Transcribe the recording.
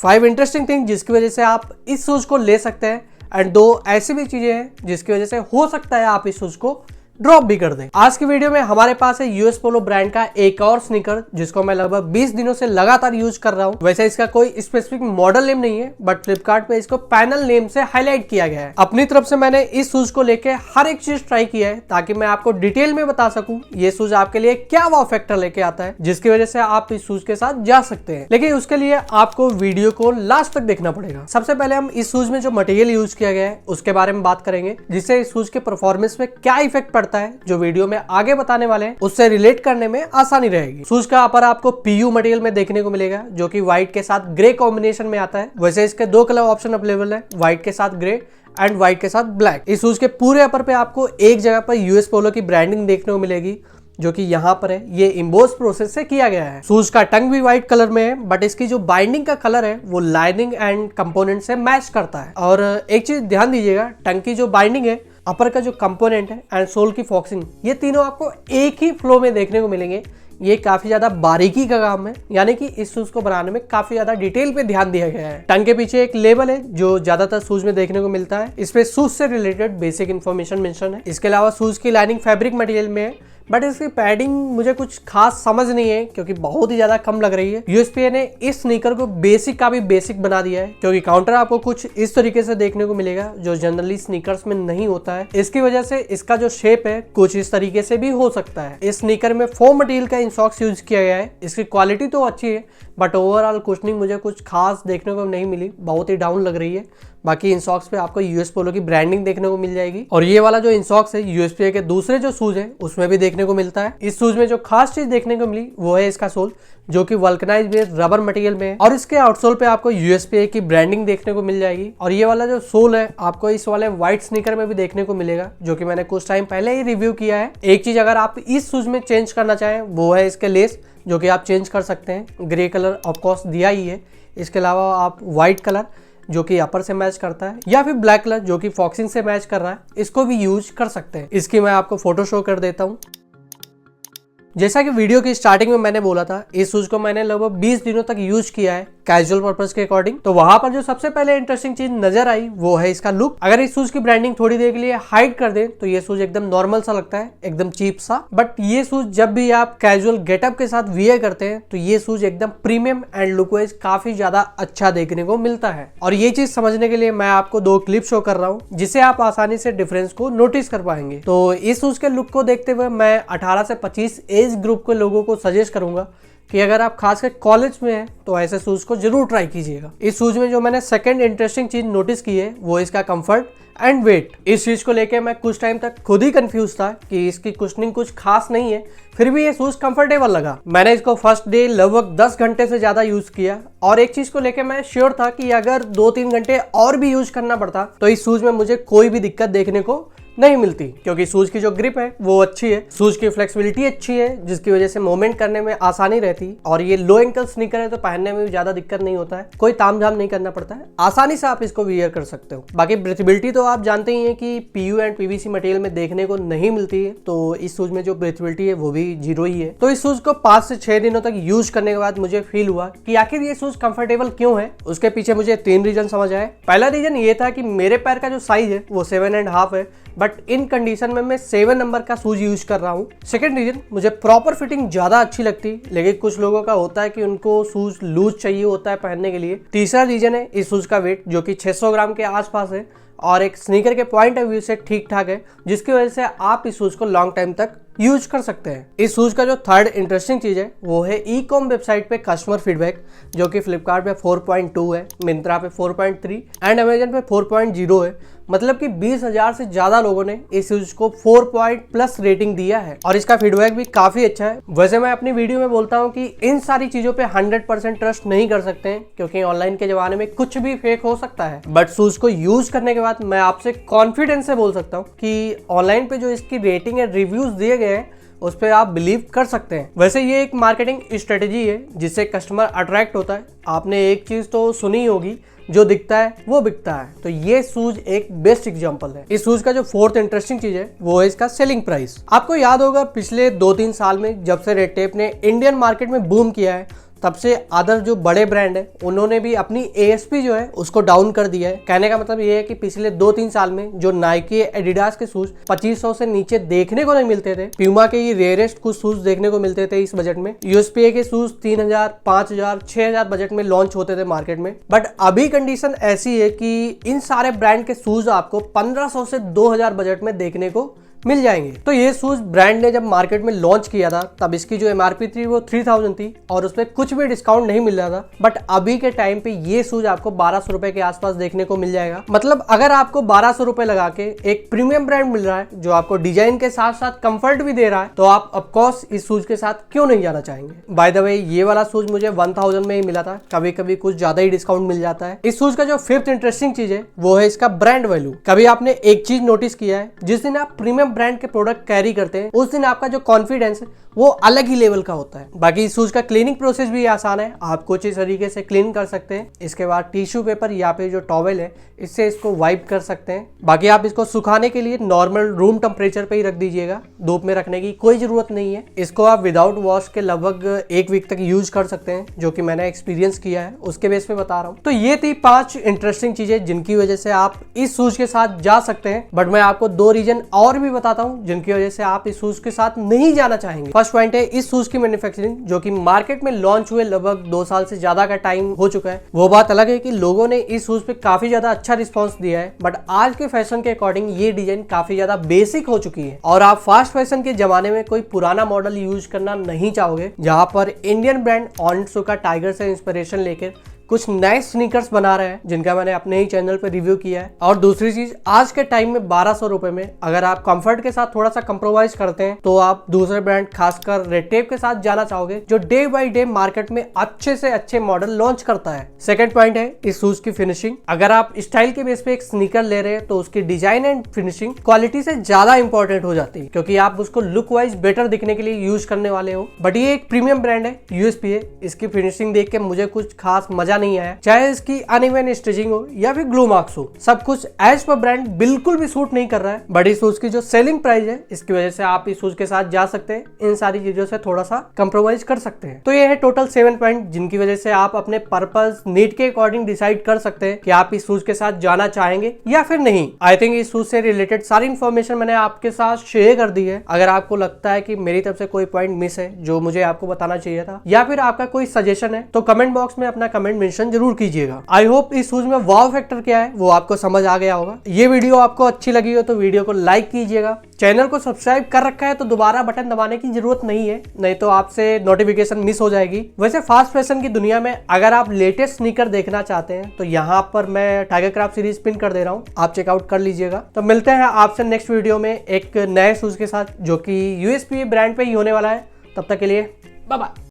5 interesting thing जिसकी वजह से आप इस शूज को ले सकते हैं, एंड 2 ऐसी भी चीजें हैं जिसकी वजह से हो सकता है आप इस शूज को ड्रॉप भी कर दें। आज की वीडियो में हमारे पास है यूएस पोलो ब्रांड का एक और स्नीकर जिसको मैं लगभग 20 दिनों से लगातार यूज कर रहा हूं। वैसे इसका कोई स्पेसिफिक मॉडल नेम नहीं है, बट फ्लिपकार्ट पे इसको पैनल नेम से हाईलाइट किया गया है। अपनी तरफ से मैंने इस शूज को लेके हर एक चीज ट्राई किया है ताकि मैं आपको डिटेल में बता सकूं ये शूज आपके लिए क्या वाव फैक्टर लेके आता है जिसकी वजह से आप इस शूज के साथ जा सकते हैं। लेकिन उसके लिए आपको वीडियो को लास्ट तक देखना पड़ेगा। सबसे पहले हम इस शूज में जो मटेरियल यूज किया गया है उसके बारे में बात करेंगे, जिससे इस शूज के परफॉर्मेंस में क्या इफेक्ट पड़ता है, जो वीडियो में आगे बताने वाले हैं उससे रिलेट करने में आसानी रहेगी। शूज का अपर आपको पीयू मटेरियल में देखने को मिलेगा जो कि व्हाइट के साथ ग्रे कॉम्बिनेशन में आता है। वैसे इसके 2 कलर ऑप्शन अवेलेबल है, व्हाइट के साथ ग्रे एंड व्हाइट के साथ ब्लैक। इस शूज के पूरे अपर पे आपको एक जगह पर यूएस पोलो की ब्रांडिंग देखने को मिलेगी जो कि यहाँ पर है। ये इम्बोस प्रोसेस से किया गया है। शूज का टंग भी व्हाइट कलर में है, बट इसकी जो बाइंडिंग का कलर है वो लाइनिंग एंड कंपोनेंट से मैच करता है। और एक चीज ध्यान दीजिएगा, टंग की जो बाइंडिंग है, अपर का जो कंपोनेंट है एंड सोल की फॉक्सिंग, ये तीनों आपको एक ही फ्लो में देखने को मिलेंगे। ये काफी ज्यादा बारीकी का काम है, यानी कि इस शूज को बनाने में काफी ज्यादा डिटेल पे ध्यान दिया गया है। टंग के पीछे एक लेबल है जो ज्यादातर शूज में देखने को मिलता है। इस पे शूज से रिलेटेड बेसिक इन्फॉर्मेशन मेंशन है। इसके अलावा शूज की लाइनिंग फैब्रिक मटेरियल में है, बट इसकी पैडिंग मुझे कुछ खास समझ नहीं है क्योंकि बहुत ही ज्यादा कम लग रही है। यूएसपीए ने इस स्नीकर को बेसिक का भी बेसिक बना दिया है, क्योंकि काउंटर आपको कुछ इस तरीके से देखने को मिलेगा जो जनरली स्नीकर्स में नहीं होता है। इसकी वजह से इसका जो शेप है कुछ इस तरीके से भी हो सकता है। इस स्नीकर में फोम मटेरियल का इंसॉक्स यूज किया गया है। इसकी क्वालिटी तो अच्छी है, बट ओवरऑल कुशनिंग मुझे कुछ खास देखने को नहीं मिली, बहुत ही डाउन लग रही है। बाकी इंसॉक्स पे आपको यूएस पोलो की ब्रांडिंग देखने को मिल जाएगी, और ये वाला जो इंसॉक्स है यूएसपीए के दूसरे जो शूज है उसमें भी देखने को मिलता है। इस शूज में जो खास चीज देखने को मिली वो है इसका सोल, जो कि वल्कनाइज्ड रबर मटेरियल में है, और इसके आउटसोल पे आपको यूएसपीए की ब्रांडिंग देखने को मिल जाएगी। और ये वाला जो सोल है आपको इस वाले व्हाइट स्नीकर में भी देखने को मिलेगा, जो कि मैंने कुछ टाइम पहले ही रिव्यू किया है। एक चीज अगर आप इस शूज में चेंज करना चाहें वो है इसके लेस, जो कि आप चेंज कर सकते हैं। ग्रे कलर ऑफकोर्स दिया ही है, इसके अलावा आप व्हाइट कलर जो कि अपर से मैच करता है, या फिर ब्लैक कलर जो कि फॉक्सिंग से मैच कर रहा है, इसको भी यूज कर सकते हैं। इसकी मैं आपको फोटो शो कर देता हूँ। जैसा कि वीडियो की स्टार्टिंग में मैंने बोला था, इस शूज को मैंने लगभग 20 दिनों तक यूज किया है कैजुअल पर्पस के अकॉर्डिंग। तो वहां पर जो सबसे पहले इंटरेस्टिंग चीज नजर आई वो है इसका लुक। अगर इस शूज की ब्रांडिंग थोड़ी देर के लिए हाइड कर दे तो ये शूज एकदम नॉर्मल सा लगता है, एकदम चीप सा। बट ये शूज जब भी आप कैजुअल गेटअप के साथ वियर करते हैं तो ये शूज एकदम प्रीमियम एंड लुक वाइज काफी ज्यादा अच्छा देखने को मिलता है। और ये चीज समझने के लिए मैं आपको 2 क्लिप शो कर रहा हूँ जिससे आप आसानी से डिफरेंस को नोटिस कर पाएंगे। तो इस शूज के लुक को देखते हुए मैं 18 से 25 एज ग्रुप के लोगों को सजेस्ट करूंगा कि अगर आप खासकर कॉलेज में हैं तो ऐसे शूज को जरूर ट्राई कीजिएगा। इस शूज में जो मैंने सेकंड इंटरेस्टिंग चीज नोटिस की है वो इसका कंफर्ट एंड वेट। इस चीज को लेके मैं कुछ टाइम तक खुद ही कंफ्यूज था कि इसकी कुशनिंग कुछ खास नहीं है, फिर भी ये शूज कंफर्टेबल लगा। मैंने इसको फर्स्ट डे लगभग 10 घंटे से ज्यादा यूज किया, और एक चीज को लेके मैं श्योर था कि अगर 2-3 घंटे और भी यूज करना पड़ता तो इस शूज में मुझे कोई भी दिक्कत देखने को नहीं मिलती, क्योंकि शूज की जो ग्रिप है वो अच्छी है, शूज की फ्लेक्सिबिलिटी अच्छी है जिसकी वजह से मूवमेंट करने में आसानी रहती, और ये लो एंकल स्नीकर है तो पहनने में भी ज्यादा दिक्कत नहीं होता है, कोई तामझाम नहीं करना पड़ता है, आसानी से आप इसको वियर कर सकते हो। बाकी ब्रीथेबिलिटी तो आप जानते ही हैं कि पीयू एंड पीवीसी मटेरियल में देखने को नहीं मिलती है, तो इस शूज में जो ब्रीथेबिलिटी है वो भी 0 ही है। तो इस शूज को 5 से 6 दिनों तक यूज करने के बाद मुझे फील हुआ कि आखिर ये शूज कंफर्टेबल क्यों है। उसके पीछे मुझे 3 रीजन समझ आए। पहला रीजन ये था कि मेरे पैर का जो साइज है वो 7.5 है, बट इन कंडीशन में मैं 7 नंबर का शूज यूज कर रहा हूँ। सेकंड रीजन, मुझे प्रॉपर फिटिंग ज्यादा अच्छी लगती, लेकिन कुछ लोगों का होता है कि उनको शूज लूज चाहिए होता है पहनने के लिए। तीसरा रीजन है इस शूज का वेट, जो कि 600 ग्राम के आसपास है, और एक स्नीकर के पॉइंट ऑफ व्यू से ठीक ठाक है, जिसकी वजह से आप इस शूज को लॉन्ग टाइम तक यूज कर सकते हैं। इस शूज का जो थर्ड इंटरेस्टिंग चीज है वो है ई कॉम वेबसाइट पे कस्टमर फीडबैक, जो कि फ्लिपकार्ट पे 4.2 है, मिंत्रा पे 4.3 एंड अमेजन पे 4.0 है। मतलब कि 20,000 से ज्यादा लोगों ने इस शूज को 4+ रेटिंग दिया है, और इसका फीडबैक भी काफी अच्छा है। वैसे मैं अपनी वीडियो में बोलता हूँ कि इन सारी चीजों पे 100% ट्रस्ट नहीं कर सकते हैं, क्योंकि ऑनलाइन के जमाने में कुछ भी फेक हो सकता है। बट शूज को यूज करने के बाद मैं आपसे कॉन्फिडेंस से बोल सकता हूँ कि ऑनलाइन पे जो इसकी रेटिंग एंड रिव्यूज दिए गए हैं उस पर आप बिलीव कर सकते हैं। वैसे ये एक मार्केटिंग स्ट्रेटेजी है जिससे कस्टमर अट्रैक्ट होता है। आपने एक चीज तो सुनी होगी, जो दिखता है वो बिकता है, तो ये शूज एक बेस्ट एग्जांपल है। इस शूज का जो फोर्थ इंटरेस्टिंग चीज है वो है इसका सेलिंग प्राइस। आपको याद होगा पिछले 2-3 साल में जब से रेड टेप ने इंडियन मार्केट में बूम किया है, तब से अदर जो बड़े ब्रांड है उन्होंने भी अपनी ASP जो है उसको डाउन कर दिया है। कहने का मतलब ये है कि पिछले 2-3 साल में जो नाइकी एडिडास के शूज 2500 से नीचे देखने को नहीं मिलते थे, प्यूमा के ये रेयरेस्ट कुछ शूज देखने को मिलते थे इस बजट में, USPA के शूज 3000, 5000, 6000 बजट में लॉन्च होते थे मार्केट में। बट अभी कंडीशन ऐसी है कि इन सारे ब्रांड के शूज आपको 1500 से 2000 बजट में देखने को मिल जाएंगे। तो ये शूज ब्रांड ने जब मार्केट में लॉन्च किया था तब इसकी जो MRP थी वो 3000 थी और उसमें कुछ भी डिस्काउंट नहीं मिल रहा था। बट अभी के टाइम पे ये शूज आपको 1200 रुपए के आसपास देखने को मिल जाएगा। मतलब अगर आपको 1200 रुपए लगा के एक प्रीमियम ब्रांड मिल रहा है जो आपको डिजाइन के साथ साथ कंफर्ट भी दे रहा है, तो आप ऑफकोर्स इस शूज के साथ क्यों नहीं जाना चाहेंगे। बाय द वे ये वाला शूज मुझे 1000 में ही मिला था, कभी कभी कुछ ज्यादा ही डिस्काउंट मिल जाता है। इस शूज का जो फिफ्थ इंटरेस्टिंग चीज है वो है इसका ब्रांड वैल्यू। कभी आपने एक चीज नोटिस किया है, जिस दिन आप प्रीमियम ब्रांड के प्रोडक्ट कैरी करते हैं उस दिन आपका जो कॉन्फिडेंस है वो अलग ही लेवल का होता है। बाकी इस शूज का क्लीनिंग प्रोसेस भी आसान है, आप कुछ इस तरीके से क्लीन कर सकते हैं। इसके बाद टिश्यू पेपर या फिर जो टॉवेल है इससे इसको वाइप कर सकते हैं। बाकी आप इसको सुखाने के लिए नॉर्मल रूम टेम्परेचर पे ही रख दीजिएगा, धूप में रखने की कोई जरूरत नहीं है। इसको आप विदाउट वॉश के लगभग 1 वीक तक यूज कर सकते हैं, जो कि मैंने एक्सपीरियंस किया है, उसके बेस पे बता रहा हूँ। तो ये थी 5 इंटरेस्टिंग चीजें जिनकी वजह से आप इस शूज के साथ जा सकते हैं। बट मैं आपको 2 रीजन और भी बताता हूँ जिनकी वजह से आप इस शूज के साथ नहीं जाना चाहेंगे। फर्स्ट पॉइंट है इस शूज की मैन्युफैक्चरिंग, जो कि मार्केट में लॉन्च हुए लगभग 2 साल से ज्यादा का टाइम हो चुका है। वो बात अलग है कि लोगों ने इस शूज पे काफी ज्यादा अच्छा रिस्पांस दिया है, बट आज के फैशन के अकॉर्डिंग ये डिजाइन काफी ज्यादा बेसिक हो चुकी है और आप फास्ट फैशन के जमाने में कोई पुराना मॉडल यूज करना नहीं चाहोगे, जहां पर इंडियन ब्रांड ओनित्सुका टाइगर से इंस्पिरेशन लेकर कुछ नए स्नीकर्स बना रहे हैं जिनका मैंने अपने ही चैनल पे रिव्यू किया है। और दूसरी चीज, आज के टाइम में 1200 रुपए में अगर आप कंफर्ट के साथ थोड़ा सा कंप्रोमाइज करते हैं तो आप दूसरे ब्रांड खासकर रेड टेप के साथ जाना चाहोगे, जो डे बाय डे मार्केट में अच्छे से अच्छे मॉडल लॉन्च करता है। सेकंड पॉइंट है इस शूज की फिनिशिंग। अगर आप स्टाइल के बेस पे एक स्नीकर ले रहे हैं तो उसकी डिजाइन एंड फिनिशिंग क्वालिटी से ज्यादा इंपॉर्टेंट हो जाती है, क्योंकि आप उसको लुक वाइज बेटर दिखने के लिए यूज करने वाले हो। बट ये एक प्रीमियम ब्रांड है USPA, इसकी फिनिशिंग देख के मुझे कुछ खास मजा नहीं आया, चाहे इसकी अनइवन स्टिचिंग हो या फिर ग्लू मार्क्स हो, सब कुछ एज पर ब्रांड बिल्कुल भी सूट नहीं कर रहा है। बट इस शूज की जो सेलिंग प्राइस है इसकी वजह से आप इस शूज के साथ जा सकते हैं, इन सारी चीजों से थोड़ा सा कंप्रोमाइज कर सकते हैं। तो ये है टोटल 7 पॉइंट जिनकी वजह से आप अपने पर्पस नीड के अकॉर्डिंग डिसाइड कर सकते हैं कि आप इस शूज के साथ जाना चाहेंगे या फिर नहीं। आई थिंक इस शूज से रिलेटेड सारी इन्फॉर्मेशन मैंने आपके साथ शेयर कर दी है। अगर आपको लगता है कि मेरी तरफ से कोई पॉइंट मिस है जो मुझे आपको बताना चाहिए था, या फिर आपका कोई सजेशन है, तो कमेंट बॉक्स में अपना कमेंट मेंशन जरूर कीजिएगा। आई होप इस शूज में वाव फैक्टर क्या है वो आपको समझ आ गया होगा। ये वीडियो आपको अच्छी लगी हो तो वीडियो को लाइक कीजिएगा। चैनल को सब्सक्राइब कर रखा है तो दोबारा बटन दबाने की जरूरत नहीं है, नहीं तो आपसे नोटिफिकेशन मिस हो जाएगी। वैसे फास्ट फैशन की दुनिया में अगर आप लेटेस्ट स्नीकर देखना चाहते हैं तो यहाँ पर मैं टाइगर क्राफ्ट सीरीज पिन कर दे रहा हूँ, आप चेकआउट कर लीजिएगा। तो मिलते हैं आपसे नेक्स्ट वीडियो में एक नए शूज के साथ जो कि USPA ब्रांड पे ही होने वाला है। तब तक के लिए बाय बाय।